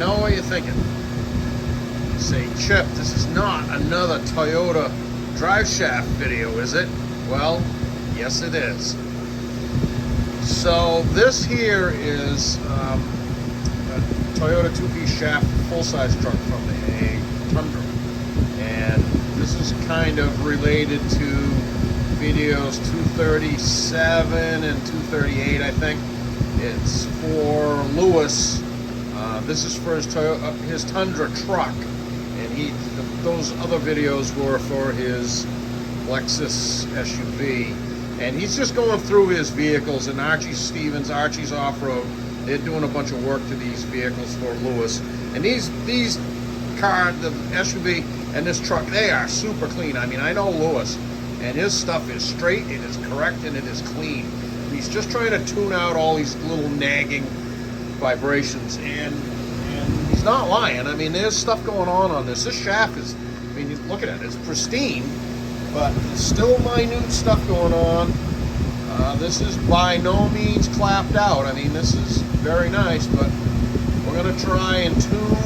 know what you're thinking. Say, Chip, this is not another Toyota Driveshaft video, is it? Well, yes it is. So this here is a Toyota two-piece shaft full-size truck from a Tundra. And this is kind of related to videos 237 and 238, I think. It's for Lewis. This is for his Tundra truck, and those other videos were for his Lexus SUV. And he's just going through his vehicles, and Archie's Off-Road, they're doing a bunch of work to these vehicles for Lewis. And these cars, the SUV and this truck, they are super clean. I mean, I know Lewis, and his stuff is straight, it is correct, and it is clean. And he's just trying to tune out all these little nagging vibrations, and he's not lying. I mean, there's stuff going on this. This shaft is, I mean, look at it, it's pristine, but there's still minute stuff going on. This is by no means clapped out. I mean, this is very nice, but we're going to try and tune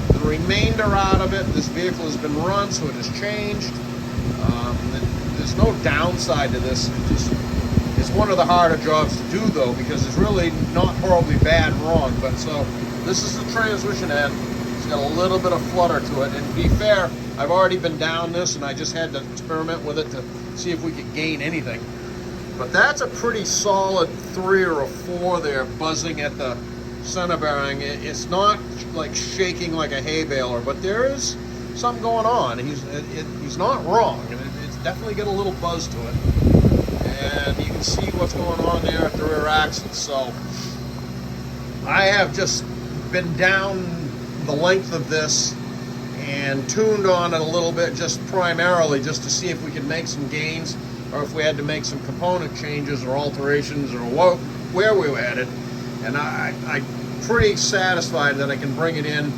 the remainder out of it. This vehicle has been run, so it has changed. There's no downside to this. It's one of the harder jobs to do, though, because it's really not horribly bad and wrong. But so this is the transmission head. It's got a little bit of flutter to it. And to be fair, I've already been down this, and I just had to experiment with it to see if we could gain anything. But that's a pretty solid 3 or a 4 there, buzzing at the center bearing. It's not like shaking like a hay baler, but there is something going on. He's not wrong. It's definitely got a little buzz to it. And you can see what's going on there at the rear axle. So I have just been down the length of this and tuned on it a little bit, just primarily just to see if we could make some gains, or if we had to make some component changes or alterations, or where we were headed. And I'm pretty satisfied that I can bring it in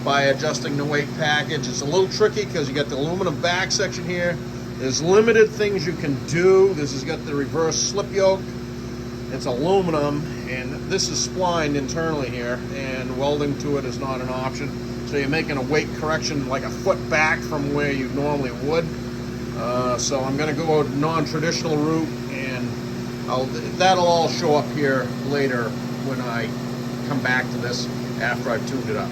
by adjusting the weight package. It's a little tricky because you got the aluminum back section here. There's limited things you can do. This has got the reverse slip yoke. It's aluminum, and this is splined internally here, and welding to it is not an option. So you're making a weight correction like a foot back from where you normally would. So I'm going to go a non-traditional route, and that'll all show up here later when I come back to this after I've tuned it up.